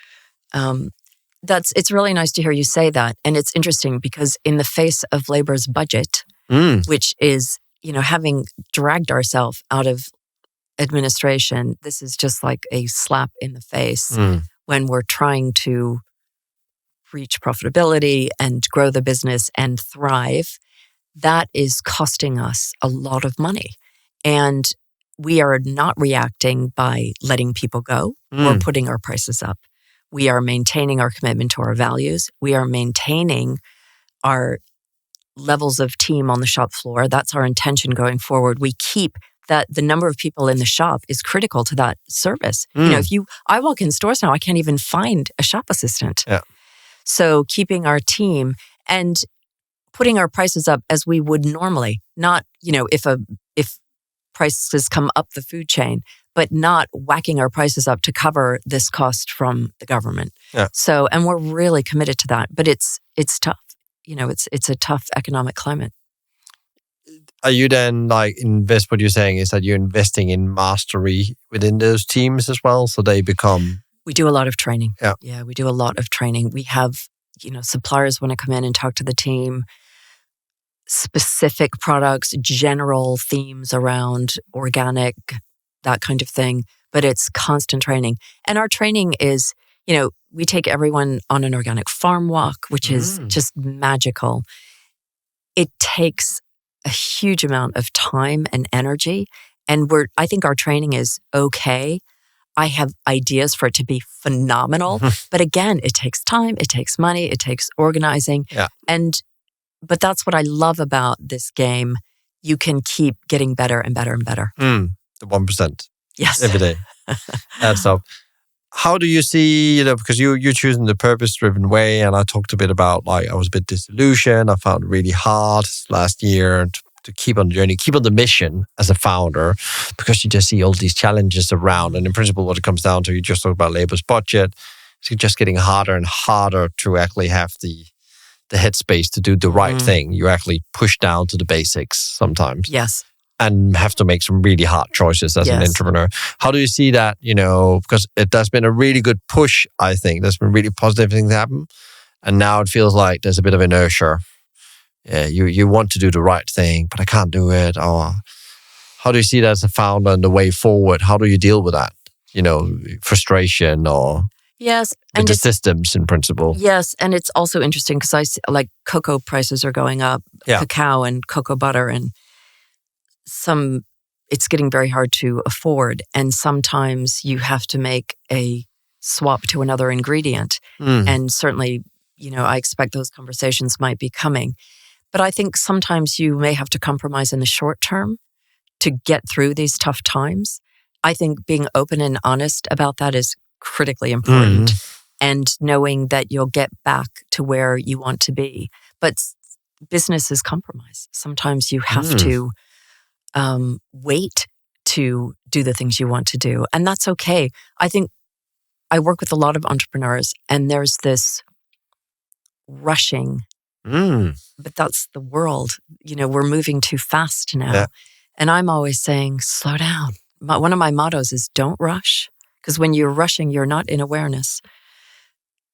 It's really nice to hear you say that. And it's interesting because in the face of labor's budget, which is, having dragged ourselves out of administration, this is just like a slap in the face when we're trying to reach profitability and grow the business and thrive. That is costing us a lot of money. And we are not reacting by letting people go or putting our prices up. We are maintaining our commitment to our values. We are maintaining our levels of team on the shop floor. That's our intention going forward. We keep that the number of people in the shop is critical to that service. I walk in stores now, I can't even find a shop assistant. Yeah. So keeping our team and putting our prices up as we would normally, not, if prices come up the food chain, but not whacking our prices up to cover this cost from the government. Yeah. So, and we're really committed to that, but it's tough. It's a tough economic climate. Are you then what you're saying is that you're investing in mastery within those teams as well, so they become... We do a lot of training. Yeah, we do a lot of training. We have, suppliers want to come in and talk to the team, specific products, general themes around organic, that kind of thing. But it's constant training. And our training is, we take everyone on an organic farm walk, which is just magical. It takes a huge amount of time and energy. And I think our training is okay. I have ideas for it to be phenomenal. But again, it takes time, it takes money, it takes organizing. Yeah. But that's what I love about this game. You can keep getting better and better and better. The 1%. Yes. Every day. Adds up. How do you see, because you're choosing the purpose-driven way, and I talked a bit about, I was a bit disillusioned. I found it really hard last year to keep on the journey, keep on the mission as a founder, because you just see all these challenges around. And in principle, what it comes down to, you just talk about Labour's budget, it's just getting harder and harder to actually have the headspace to do the right thing. You actually push down to the basics sometimes. Yes. And have to make some really hard choices as an entrepreneur. How do you see that, because there's been a really good push, I think. There's been really positive things happen. And now it feels like there's a bit of inertia. Yeah, you want to do the right thing, but I can't do it. Or how do you see that as a founder and the way forward? How do you deal with that? Frustration or... Yes. And the systems in principle. Yes. And it's also interesting because I see, cocoa prices are going up, cacao and cocoa butter, and it's getting very hard to afford. And sometimes you have to make a swap to another ingredient. And certainly, I expect those conversations might be coming. But I think sometimes you may have to compromise in the short term to get through these tough times. I think being open and honest about that is critically important, and knowing that you'll get back to where you want to be. But business is compromise. Sometimes you have to wait to do the things you want to do. And that's okay. I think I work with a lot of entrepreneurs, and there's this rushing, but that's the world. We're moving too fast now. Yeah. And I'm always saying, slow down. One of my mottos is don't rush, because when you're rushing, you're not in awareness.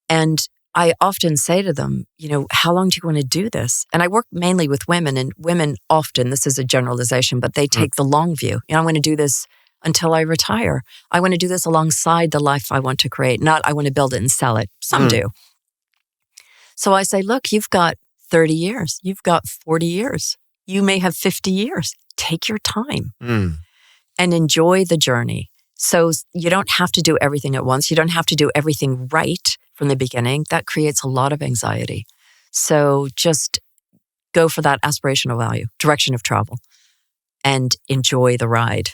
And I often say to them, how long do you want to do this? And I work mainly with women, and women often, this is a generalization, but they take the long view. I want to do this until I retire. I want to do this alongside the life I want to create, not I want to build it and sell it. Some do. So I say, look, you've got 30 years. You've got 40 years. You may have 50 years. Take your time and enjoy the journey. So you don't have to do everything at once. You don't have to do everything right from the beginning. That creates a lot of anxiety. So just go for that aspirational value, direction of travel, and enjoy the ride.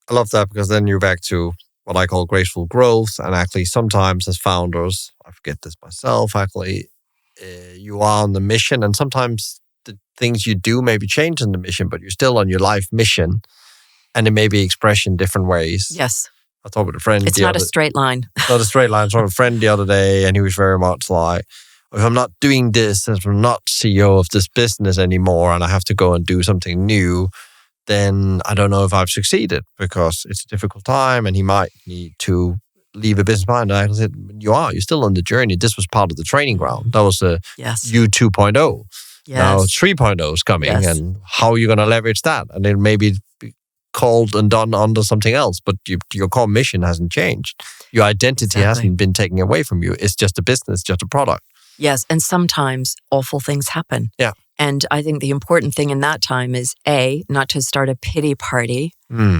I love that, because then you're back to what I call graceful growth. And actually sometimes as founders, I forget this myself, actually, you are on the mission, and sometimes the things you do may be changing the mission, but you're still on your life mission, and it may be expressed in different ways. Yes. I talked with a friend. It's not a straight line. Not a straight line. I talked with a friend the other day, and he was very much like, if I'm not doing this, if I'm not CEO of this business anymore, and I have to go and do something new, then I don't know if I've succeeded, because it's a difficult time, and he might need to leave a business behind. And I said, you're still on the journey. This was part of the training ground. That was you 2.0. Yes. Now 3.0 is coming, and how are you going to leverage that? And then maybe called and done under something else, but your core mission hasn't changed. Your identity hasn't been taken away from you. It's just a business, just a product. Yes, and sometimes awful things happen. Yeah. And I think the important thing in that time is, A, not to start a pity party.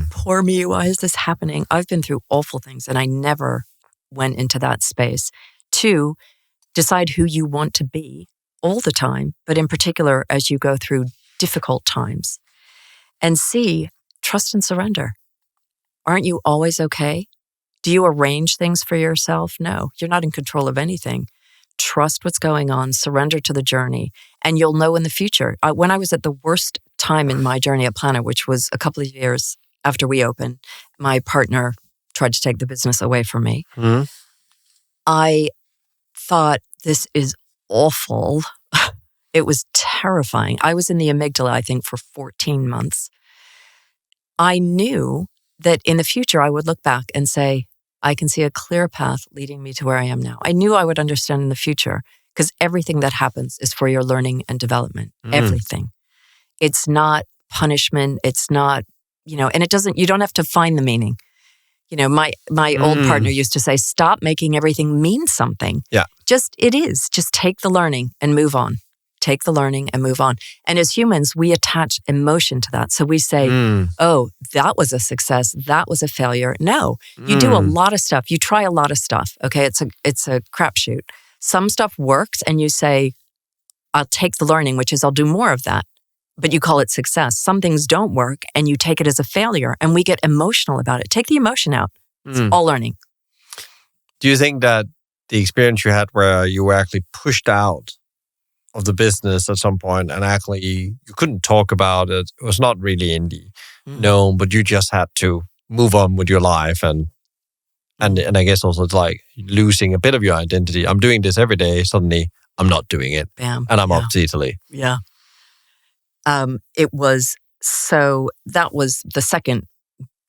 Poor me, why is this happening? I've been through awful things, and I never went into that space. 2, decide who you want to be all the time, but in particular as you go through difficult times. And C, trust and surrender. Aren't you always okay? Do you arrange things for yourself? No, you're not in control of anything. Trust what's going on, surrender to the journey, and you'll know in the future. When I was at the worst time in my journey at Planet, which was a couple of years after we opened, my partner tried to take the business away from me. Mm. I thought, this is awful. It was terrifying. I was in the amygdala, I think, for 14 months. I knew that in the future, I would look back and say, I can see a clear path leading me to where I am now. I knew I would understand in the future because everything that happens is for your learning and development. Everything. It's not punishment. It's not, and you don't have to find the meaning. My old partner used to say, stop making everything mean something. Yeah. Just take the learning and move on. Take the learning and move on. And as humans, we attach emotion to that. So we say, oh, that was a success. That was a failure. No, you do a lot of stuff. You try a lot of stuff. Okay. It's a crapshoot. Some stuff works and you say, I'll take the learning, which is I'll do more of that. But you call it success. Some things don't work and you take it as a failure and we get emotional about it. Take the emotion out. It's all learning. Do you think that the experience you had where you were actually pushed out of the business at some point and actually you couldn't talk about it, it was not really in the known, but you just had to move on with your life and I guess also it's like losing a bit of your identity. I'm doing this every day, suddenly I'm not doing it. Bam. And I'm off to Italy. Yeah. That was the second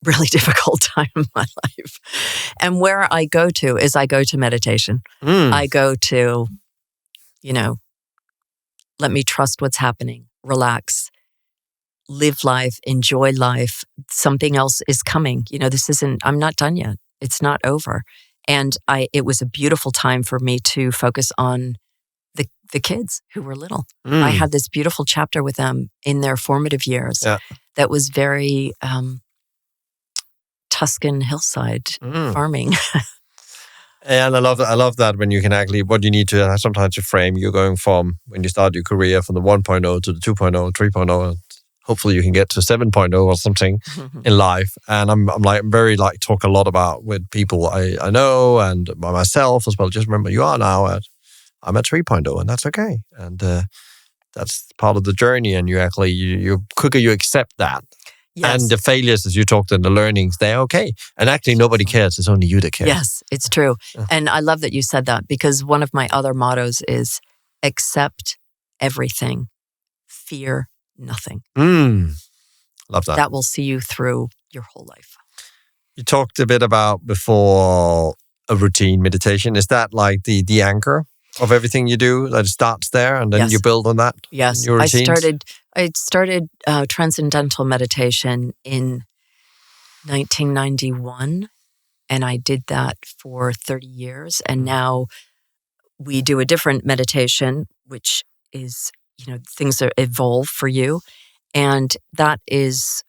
really difficult time in my life. And where I go to is I go to meditation. I go to, let me trust what's happening, relax, live life, enjoy life. Something else is coming. I'm not done yet. It's not over. And it was a beautiful time for me to focus on the kids who were little. I had this beautiful chapter with them in their formative years that was very Tuscan hillside farming. And I love that when you can actually, what you need to sometimes to frame, you're going from when you start your career from the 1.0 to the 2.0, 3.0, and hopefully you can get to 7.0 or something in life. And I'm very talk a lot about with people I know and by myself as well. Just remember, I'm at 3.0 and that's okay. And that's part of the journey. And you quicker you accept that. Yes. And the failures, as you talked, and the learnings, they're okay. And actually, nobody cares. It's only you that cares. Yes, it's true. Yeah. And I love that you said that because one of my other mottos is accept everything, fear nothing. Love that. That will see you through your whole life. You talked a bit about before a routine meditation. Is that like the anchor of everything you do? That it starts there and then you build on that? Yes. Your routines? I started transcendental meditation in 1991, and I did that for 30 years. And now we do a different meditation, which is, things that evolve for you. And that is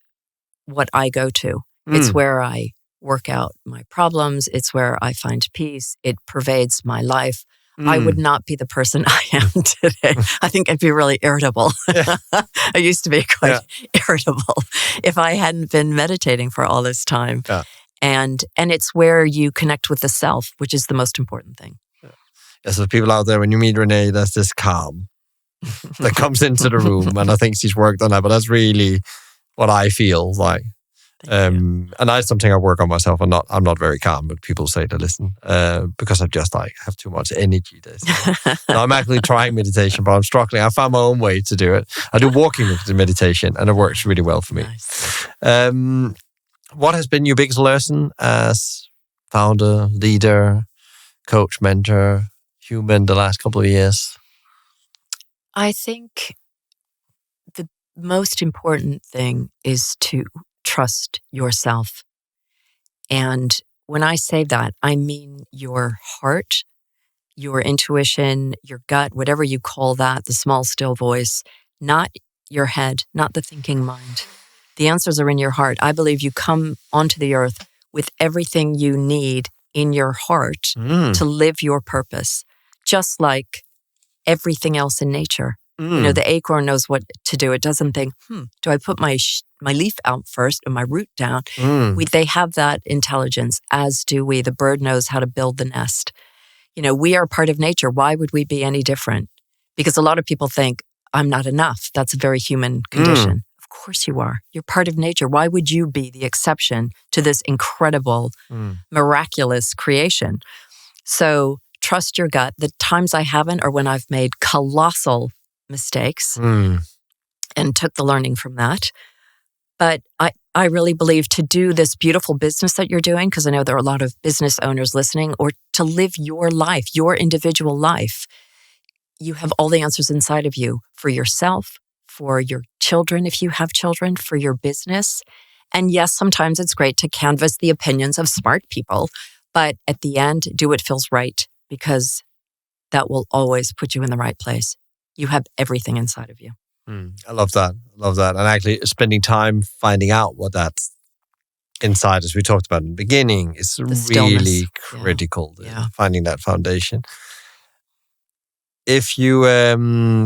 what I go to. It's where I work out my problems. It's where I find peace. It pervades my life. I would not be the person I am today. I think I'd be really irritable. Yeah. I used to be quite irritable if I hadn't been meditating for all this time. Yeah. And it's where you connect with the self, which is the most important thing. Yeah, so people out there, when you meet Renée, there's this calm that comes into the room. And I think she's worked on that, but that's really what I feel like. And that's something I work on myself. I'm not very calm, but people say to listen because I just have too much energy. I'm actually trying meditation, but I'm struggling. I found my own way to do it. I do walking meditation, and it works really well for me. Nice. What has been your biggest lesson as founder, leader, coach, mentor, human the last couple of years? I think the most important thing is to trust yourself. And when I say that, I mean your heart, your intuition, your gut, whatever you call that, the small, still voice, not your head, not the thinking mind. The answers are in your heart. I believe you come onto the earth with everything you need in your heart to live your purpose, just like everything else in nature. The acorn knows what to do. It doesn't think, do I put my leaf out first and my root down? They have that intelligence, as do we. The bird knows how to build the nest. We are part of nature. Why would we be any different? Because a lot of people think, I'm not enough. That's a very human condition. Of course you are. You're part of nature. Why would you be the exception to this incredible, miraculous creation? So trust your gut. The times I haven't are when I've made colossal mistakes and took the learning from that. But I really believe to do this beautiful business that you're doing, because I know there are a lot of business owners listening, or to live your life, your individual life, you have all the answers inside of you for yourself, for your children, if you have children, for your business. And yes, sometimes it's great to canvass the opinions of smart people, but at the end, do what feels right, because that will always put you in the right place. You have everything inside of you. I love that. And actually spending time finding out what that's inside, as we talked about in the beginning, is really critical. Finding that foundation. If you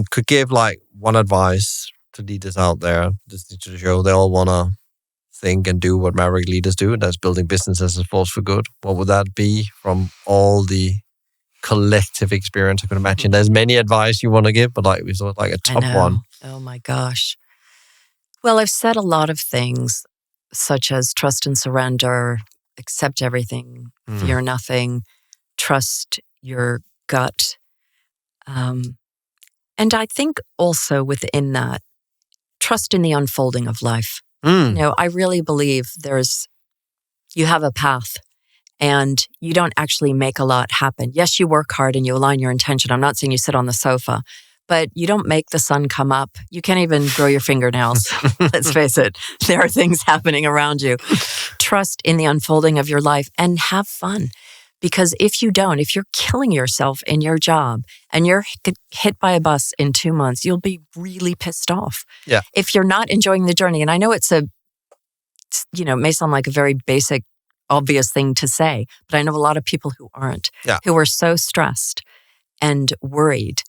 could give like one advice to leaders out there listening to the show, they all want to think and do what Maverick leaders do, and that's building businesses as a force for good. What would that be from all the collective experience? I can imagine there's many advice you want to give, but like we thought, like a top one. Oh my gosh. Well, I've said a lot of things such as trust and surrender, accept everything, fear nothing, trust your gut. And I think also within that, trust in the unfolding of life. I really believe you have a path. And you don't actually make a lot happen. Yes, you work hard and you align your intention. I'm not saying you sit on the sofa, but you don't make the sun come up. You can't even grow your fingernails. Let's face it. There are things happening around you. Trust in the unfolding of your life and have fun. Because if you don't, if you're killing yourself in your job and you're hit by a bus in 2 months, you'll be really pissed off. Yeah. If you're not enjoying the journey, and I know it may sound like a very basic, obvious thing to say, but I know a lot of people who aren't, who are so stressed and worried.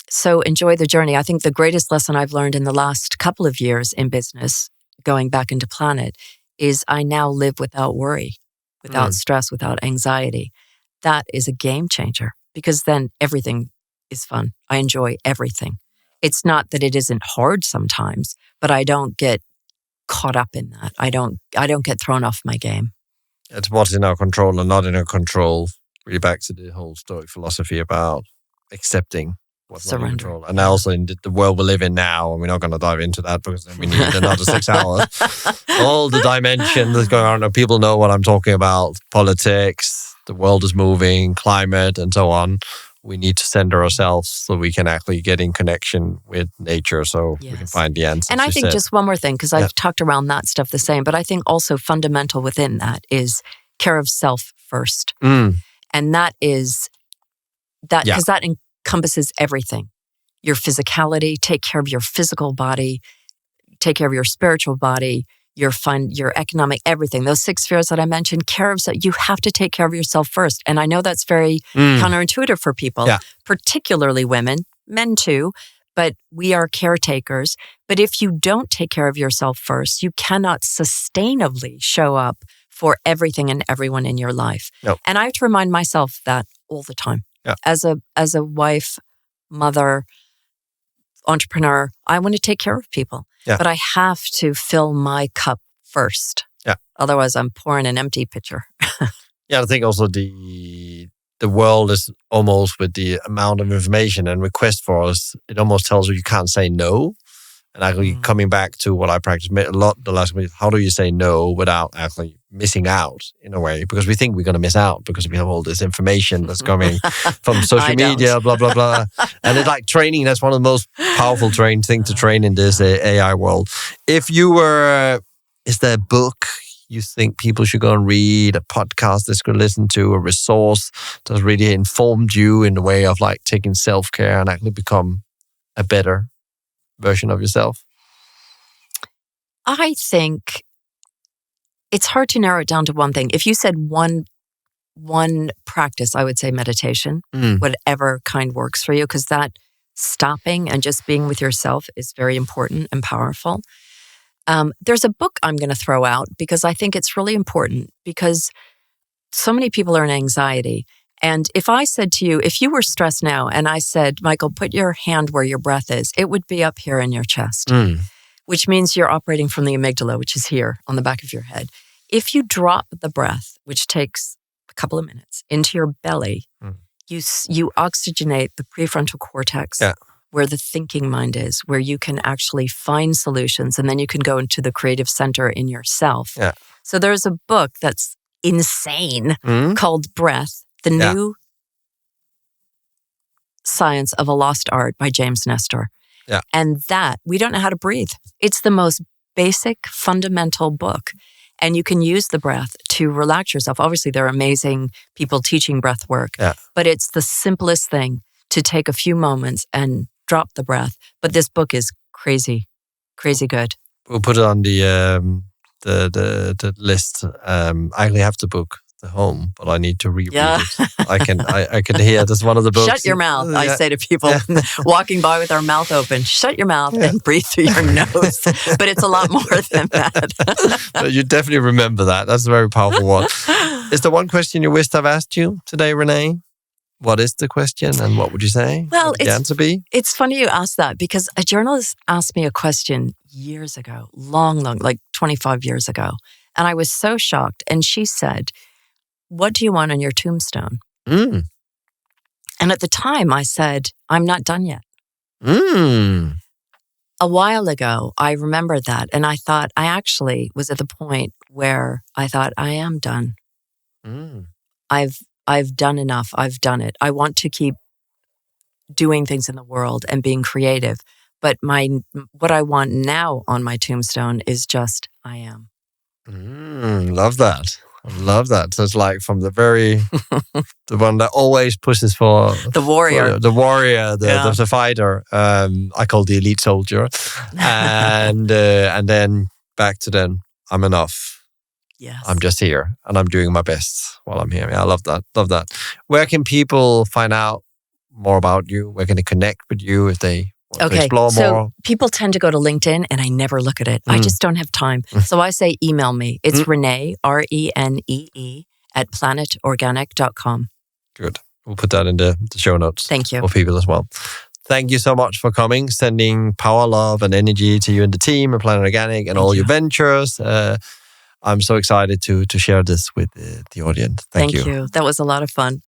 So enjoy the journey. I think the greatest lesson I've learned in the last couple of years in business, going back into Planet, is I now live without worry, without stress, without anxiety. That is a game changer, because then everything is fun. I enjoy everything. It's not that it isn't hard sometimes, but I don't get caught up in that. I don't get thrown off my game. It's what's in our control and not in our control. Really back to the whole Stoic philosophy about accepting what's not in control. And also in the world we live in now, and we're not going to dive into that because then we need another 6 hours. All the dimensions that's going on. People know what I'm talking about. Politics, the world is moving, climate, and so on. We need to center ourselves so we can actually get in connection with nature, so we can find the answers. And I think just one more thing, because I've talked around that stuff the same, but I think also fundamental within that is care of self first. And that is that, because that encompasses everything. Your physicality, take care of your physical body, take care of your spiritual body, your fun, your economic, everything. Those 6 spheres that I mentioned, you have to take care of yourself first. And I know that's very counterintuitive for people, particularly women, men too, but we are caretakers. But if you don't take care of yourself first, you cannot sustainably show up for everything and everyone in your life. And I have to remind myself that all the time. As a wife, mother, entrepreneur, I want to take care of people. But I have to fill my cup first. Otherwise, I'm pouring an empty pitcher. I think also the world is almost, with the amount of information and request for us, it almost tells you can't say no. And actually coming back to what I practice a lot the last week, how do you say no without actually missing out in a way? Because we think we're going to miss out because we have all this information that's coming from social media, blah, blah, blah. And it's like training. That's one of the most powerful things to train in this AI world. If you were, is there a book you think people should go and read, a podcast they should listen to, a resource that's really informed you in the way of like taking self-care and actually become a better version of yourself? I think it's hard to narrow it down to one thing. If you said one practice, I would say meditation, whatever kind works for you, because that stopping and just being with yourself is very important and powerful. There's a book I'm going to throw out because I think it's really important, because so many people are in anxiety. And if I said to you, if you were stressed now and I said, Michael, put your hand where your breath is, it would be up here in your chest. which means you're operating from the amygdala, which is here on the back of your head. If you drop the breath, which takes a couple of minutes, into your belly, you oxygenate the prefrontal cortex, where the thinking mind is, where you can actually find solutions, and then you can go into the creative center in yourself. Yeah. So there's a book that's insane called Breath, The New Science of a Lost Art by James Nestor. Yeah. And that, we don't know how to breathe. It's the most basic, fundamental book. And you can use the breath to relax yourself. Obviously, there are amazing people teaching breath work, but it's the simplest thing to take a few moments and drop the breath. But this book is crazy, crazy good. We'll put it on the list. I actually have the book at home, but I need to reread it. I can hear this one of the books. Shut your mouth, I say to people walking by with our mouth open. Shut your mouth and breathe through your nose. But it's a lot more than that. You definitely remember that. That's a very powerful one. Is there one question you wished I've asked you today, Renée? What is the question and what would you say? Well, the answer be? It's funny you asked that because a journalist asked me a question years ago, long, like 25 years ago. And I was so shocked. And she said, "What do you want on your tombstone?" And at the time I said, "I'm not done yet." A while ago, I remembered that. And I thought I actually was at the point where I thought I am done. I've done enough. I've done it. I want to keep doing things in the world and being creative. But what I want now on my tombstone is just, I am. Love that. I love that. So it's like from the the one that always pushes for the warrior, the fighter. I call the elite soldier, and then back to then I'm enough. Yes. I'm just here and I'm doing my best while I'm here. Yeah, I love that. Love that. Where can people find out more about you? Where can they connect with you if they want to explore more? So people tend to go to LinkedIn and I never look at it. I just don't have time. So I say email me. It's Renée, RENEE @planetorganic.com. Good. We'll put that in the show notes. Thank you. For people as well. Thank you so much for coming, sending power, love and energy to you and the team at Planet Organic and all your ventures. I'm so excited to share this with the audience. Thank you. That was a lot of fun.